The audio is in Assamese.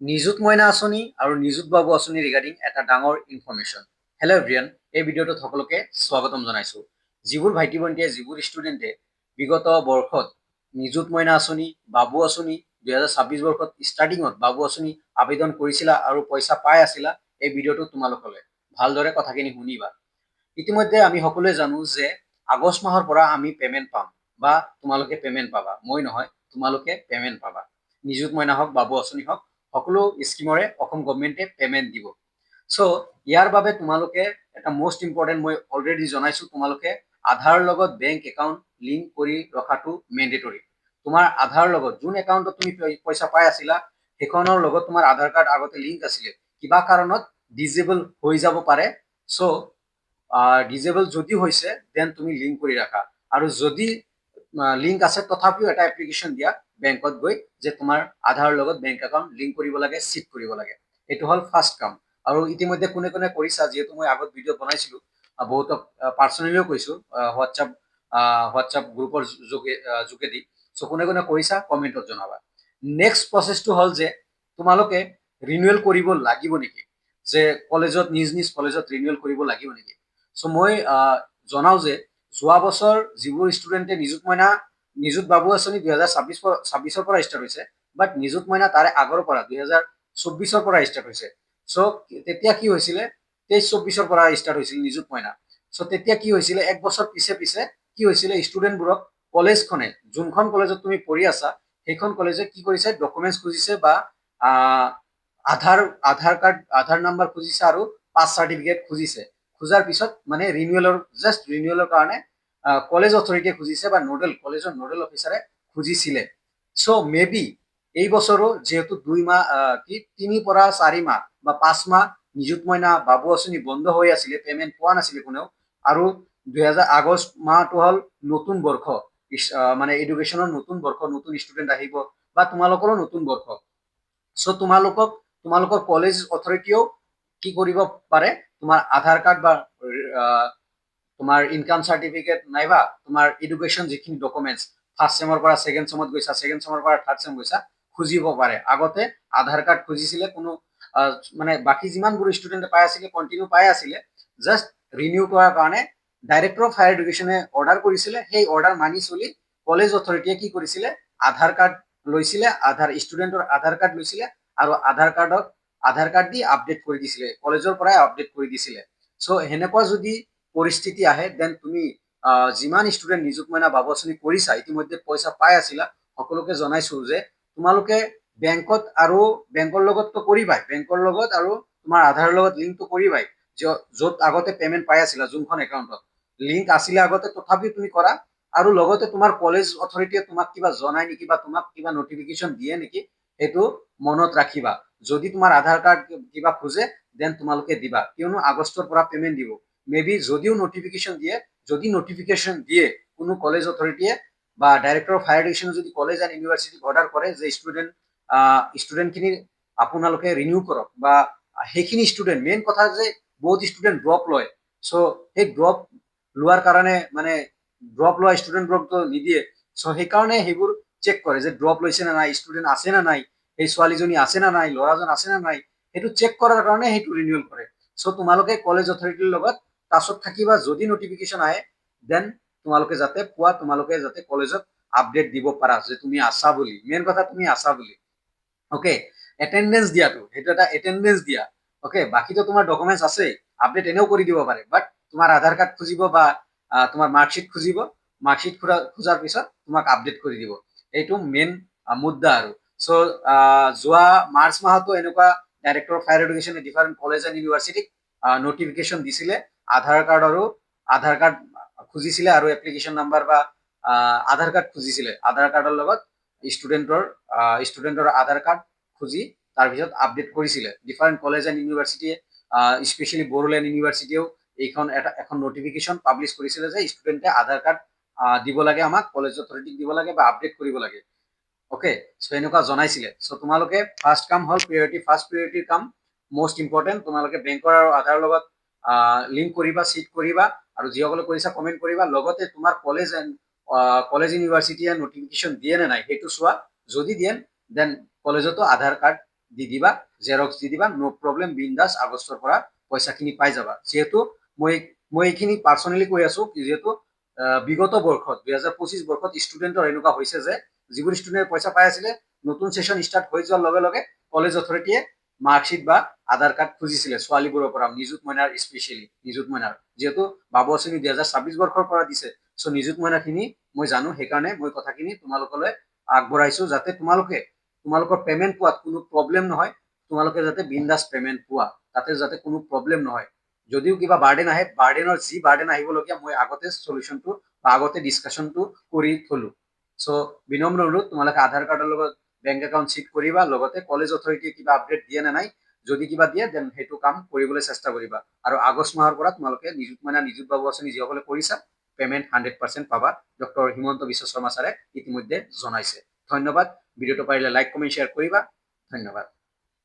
নিযুত মইনা আঁচনি আৰু নিযুত বাবু আঁচনি ৰিগাৰ্ডিং এটা ডাঙৰ ইনফৰমেশ্যন। হেল্ল' এভৰিয়ান, এই ভিডিঅ'টোত সকলোকে স্বাগতম জনাইছোঁ। যিবোৰ ভাইটি ভণ্টিয়ে যিবোৰ ষ্টুডেণ্টে বিগত বৰ্ষত নিযুত মইনা আঁচনি, বাবু আঁচনি 2026 বৰ্ষত ষ্টাৰ্টিঙত বাবু আঁচনি আবেদন কৰিছিলা আৰু পইচা পাই আছিলা, এই ভিডিঅ'টোত তোমালোকলে ভালদৰে কথাখিনি শুনিবা। ইতিমধ্যে আমি সকলোৱে জানো যে আগষ্ট মাহৰ পৰা আমি পেমেণ্ট পাম বা তোমালোকে পেমেণ্ট পাবা। মই নহয়, তোমালোকে পেমেণ্ট পাবা। নিযুত মইনা হওক, বাবু আঁচনি হওক, সকলো স্কিমৰে অসম গভৰ্ণমেণ্টে পেমেণ্ট দিব। চ' ইয়াৰ বাবে তোমালোকে এটা মষ্ট ইম্পৰ্টেণ্ট মই অলৰেডি জনাইছোঁ, তোমালোকে আধাৰ লগত বেংক একাউণ্ট লিংক কৰি ৰখাটো মেণ্ডেটৰী। তোমাৰ আধাৰ লগত যোন একাউণ্টত তুমি পইচা পাই আছিলা সেইখনৰ লগত তোমাৰ আধাৰ কাৰ্ড আগতে লিংক আছিলে, কিবা কাৰণত ডিজেবল হৈ যাব পাৰে। চ' ডিজেবল যদি হৈছে দেন তুমি লিংক কৰি ৰাখা, আৰু যদি লিংক আছে তথাপিও এটা এপ্লিকেশ্যন দিয়া বেংকত গৈ যে তোমাৰ আধাৰৰ লগত বেংক একাউণ্ট লিংক কৰিব লাগে, চিট কৰিব লাগে। এইটো হ'ল ফাৰ্ষ্ট কাম। আৰু ইতিমধ্যে কোনে কোনে কৰিছা, যিহেতু মই আগত ভিডিঅ' বনাইছিলোঁ, বহুতক পাৰ্চনেলিও কৈছোঁ হোৱাটছআপ গ্ৰুপৰ যোগেদি। চ' কোনে কোনে কৰিছা কমেণ্টত জনাবা। নেক্সট প্ৰচেছটো হ'ল যে তোমালোকে ৰিনিউৱেল কৰিব লাগিব নেকি, যে কলেজত নিজ কলেজত ৰিনিউৱেল কৰিব লাগিব নেকি। চ' মই জনাওঁ যে যোৱা বছৰ যিবোৰ ষ্টুডেণ্টে নিযুত বাবু আঁচনি 2026 পৰা ষ্টাৰ্ট হৈছে, বাট নিযুত মইনা তাৰে আগৰ পৰা 2024 পৰা ষ্টাৰ্ট হৈছে। চ' তেতিয়া কি হৈছিলে, 23-24 পৰা ষ্টাৰ্ট হৈছিল নিযুত মইনা। চ' তেতিয়া কি হৈছিলে, এক বছৰ পিছে পিছে কি হৈছিলে, ষ্টুডেণ্টবোৰক কলেজখনে যোনখন কলেজত তুমি পঢ়ি আছা সেইখন কলেজে কি কৰিছে, ডকুমেণ্টছ খুজিছে বা আধাৰ কাৰ্ড, আধাৰ নাম্বাৰ খুজিছে আৰু পাছ চাৰ্টিফিকেট খুজিছে। খোজাৰ পিছত মানে ৰিনিউৱেলৰ কাৰণে কলেজ অথৰিটিয়ে খুজিছে বা কলেজৰ নোডেল অফিচাৰে খুজিছিলে। চ' মে বি এই বছৰো যিহেতু 3 পৰা 4 মাহ বা 5 মাহ নিযুত মইনা বাবু আঁচনি বন্ধ হৈ আছিলে, পেমেণ্ট পোৱা নাছিলে কোনেও, আৰু আগষ্ট মাহটো হ'ল নতুন বৰ্ষ, মানে এডুকেশ্যনৰ নতুন বৰ্ষ, নতুন ষ্টুডেণ্ট আহিব বা তোমালোকৰো নতুন বৰ্ষ। চ' তোমালোকৰ কলেজ অথৰিটিয়েও কি কৰিব পাৰে, তোমাৰ আধাৰ কাৰ্ড বা তোমাৰ ইনকাম চাৰ্টিফিকেট নাইবা তোমাৰ এডুকেশ্যন যিখিনি ডকুমেণ্টছ, ফাৰ্ষ্ট চেমৰ পৰা ছেকেণ্ড চেমত গৈছা, ছেকেণ্ড চেমৰ পৰা থাৰ্ড চেম গৈছা, খুজিব পাৰে। আগতে আধাৰ কাৰ্ড খুজিছিলে, কোনো মানে বাকী যিমানবোৰ ষ্টুডেণ্টে পাই আছিলে কণ্টিনিউ পাই আছিলে, জাষ্ট ৰিনিউ কৰাৰ কাৰণে ডাইৰেক্টৰ অফ হায়াৰ এডুকেশ্যনে অৰ্ডাৰ কৰিছিলে। সেই অৰ্ডাৰ মানি চলি কলেজ অথৰিটিয়ে কি কৰিছিলে, আধাৰ কাৰ্ড লৈছিলে, ষ্টুডেণ্টৰ আধাৰ কাৰ্ড লৈছিলে আৰু আধাৰ কাৰ্ড দি আপডেট কৰি দিছিলে, কলেজৰ পৰাই আপডেট কৰি দিছিলে। চ' সেনেকুৱা যদি পৰিস্থিতি আহে দেন তুমি যিমান ষ্টুডেণ্ট নিযুত মইনা বাবু আঁচনি কৰিছা, ইতিমধ্যে পইচা পাই আছিলা, সকলোকে জনাইছো যে তোমালোকে বেংকত আৰু বেংকৰ লগততো কৰিবাই, বেংকৰ লগত আৰু তোমাৰ আধাৰৰ লগত লিংকটো কৰিবাই। য'ত আগতে পেমেণ্ট পাই আছিলা, যোনখন একাউণ্টত লিংক আছিলে আগতে, তথাপিও তুমি কৰা। আৰু লগতে তোমাৰ কলেজ অথৰিটিয়ে তোমাক কিবা জনাই নেকি বা তোমাক কিবা নটিফিকেশ্যন দিয়ে নেকি, সেইটো মনত ৰাখিবা। যদি তোমাৰ আধাৰ কাৰ্ড কিবা খোজে দেন তোমালোকে দিবা, কিয়নো আগষ্টৰ পৰা পেমেণ্ট দিব। মে বি যদিও নটিফিকেশ্যন দিয়ে কোনো কলেজ অথৰিটিয়ে বা ডাইৰেক্টৰ অফ হায়াৰ এডুকেশ্যনে যদি কলেজ এণ্ড ইউনিভাৰ্চিটিক অৰ্ডাৰ কৰে যে ষ্টুডেণ্টখিনি আপোনালোকে ৰিনিউ কৰক, বা সেইখিনি ষ্টুডেণ্ট, মেইন কথা যে বহুত ষ্টুডেণ্ট ড্ৰপ লয়। চ' সেই ড্ৰপ লোৱাৰ কাৰণে মানে ড্ৰপ লোৱা ষ্টুডেণ্টবোৰকতো নিদিয়ে। চ' সেইকাৰণে সেইবোৰ চেক কৰে যে ড্ৰপ লৈছে নে নাই, ষ্টুডেণ্ট আছে নে নাই, সেই ছোৱালীজনী আছে নে নাই, ল'ৰাজন আছে নে নাই, সেইটো চেক কৰাৰ কাৰণে সেইটো ৰিনিউৱেল কৰে। চ' তোমালোকে কলেজ অথৰিটিৰ লগত টাচত থাকিবা। যদি নটিফিকেশ্যন আহে দেন তোমালোকে যাতে পোৱা, তোমালোকে যাতে কলেজত আপডেট দিব পাৰা যে তুমি আছা বুলি। মেইন কথা তুমি আছা বুলি। অ'কে, এটেণ্ডেঞ্চ দিয়াটো, সেইটো এটা এটেণ্ডেঞ্চ দিয়া। অ'কে, বাকীতো তোমাৰ ডকুমেণ্টছ আছে, আপডেট এনেও কৰি দিব পাৰে, বাট তোমাৰ আধাৰ কাৰ্ড খুজিব বা তোমাৰ মাৰ্কশ্বিট খুজিব। মাৰ্কশ্বিট খোজাৰ পিছত তোমাক আপডেট কৰি দিব। এইটো মেইন মুদ্দা আৰু। চ' যোৱা মাৰ্চ মাহতো এনেকুৱা ডাইৰেক্টৰ অফ হায়াৰ এডুকেশ্যনে ডিফাৰেণ্ট কলেজ এণ্ড ইউনিভাৰ্চিটিক নটিফিকেশ্যন দিছিলে। আধাৰ কাৰ্ড খুজিছিলে আৰু এপ্লিকেশ্যন নাম্বাৰ বা আধাৰ কাৰ্ড খুজিছিলে। আধাৰ কাৰ্ডৰ লগত ষ্টুডেণ্টৰ আধাৰ কাৰ্ড খুজি তাৰপিছত আপডেট কৰিছিলে ডিফাৰেণ্ট কলেজ এণ্ড ইউনিভাৰ্চিটিয়ে। স্পেচিয়েলি বড়োলেণ্ড ইউনিভাৰ্চিটিয়েও এখন নটিফিকেশ্যন পাব্লিছ কৰিছিলে যে ষ্টুডেণ্টে আধাৰ কাৰ্ড দিব লাগে, আমাক কলেজ অথৰিটিক দিব লাগে বা আপডেট কৰিব লাগে। অ'কে, চ' এনেকুৱা জনাইছিলে। চ' তোমালোকে ফাৰ্ষ্ট কাম হ'ল ফাৰ্ষ্ট প্ৰিয়ৰিটিৰ কাম, মষ্ট ইম্পৰ্টেণ্ট, তোমালোকে বেংকৰ আৰু আধাৰৰ লগত লিংক কৰিবা, চিট কৰিবা, আৰু যিসকলে কৰিছা কমেণ্ট কৰিবা। লগতে তোমাৰ কলেজ ইউনিভাৰ্চিটিয়ে নটিফিকেশ্যন দিয়ে নে নাই সেইটো চোৱা। যদি দিয়ে দেন কলেজতো আধাৰ কাৰ্ড দি দিবা, জেৰক্স দি দিবা, নো প্ৰব্লেম, বিন্দাছ আগষ্টৰ পৰা পইচাখিনি পাই যাবা। যিহেতু মই এইখিনি পাৰ্চনেলি কৈ আছো, যিহেতু বিগত বৰ্ষত 2025 বৰ্ষত ষ্টুডেণ্টৰ এনেকুৱা হৈছে যে যিবোৰ ষ্টুডেণ্টে পইচা পাই আছিলে, নতুন ছেশ্যন ষ্টাৰ্ট হৈ যোৱাৰ লগে লগে কলেজ অথৰিটিয়ে মাৰ্কশ্বিট বা আধাৰ কাৰ্ড খুজিছিলে ছোৱালীবোৰৰ পৰা, নিযুত মইনাৰ স্পেচিয়েলি, নিযুত মইনাৰ যিহেতু বাবু আঁচনি 2026 বৰ্ষৰ পৰা দিছে। চ' নিযুত মইনাখিনি মই জানো, সেইকাৰণে মই কথাখিনি তোমালোকলৈ আগবঢ়াইছো, যাতে তোমালোকৰ পেমেণ্ট পোৱাত কোনো প্ৰব্লেম নহয়, তোমালোকে যাতে বিন্দাছ পেমেণ্ট পোৱা, তাতে যাতে কোনো প্ৰব্লেম নহয়। যদিও কিবা বাৰ্ডেন আহে, বাৰ্ডেনৰ যি বাৰ্ডেন আহিবলগীয়া মই আগতে সলিউশ্যনটো বা আগতে ডিছকাশ্যনটো কৰি থলো। চ' বিনম্ৰ অনুৰোধ, তোমালোকে আধাৰ কাৰ্ডৰ লগত বেংক একাউণ্ট চিট কৰিবা, লগতে কলেজ অথৰিটিয়ে কিবা আপডেট দিয়ে নে নাই, যদি কিবা দিয়ে দেন সেইটো কাম কৰিবলৈ চেষ্টা কৰিবা। আৰু আগষ্ট মাহৰ পৰা তোমালোকে নিযুত মইনা, নিযুত বাবু আঁচনি যিসকলে কৰিছা, পেমেণ্ট 100% পাবা, ডক্টৰ হিমন্ত বিশ্ব শৰ্মা ছাৰে ইতিমধ্যে জনাইছে। ধন্যবাদ। ভিডিঅ'টো পাৰিলে লাইক, কমেণ্ট, শ্বেয়াৰ কৰিবা। ধন্যবাদ।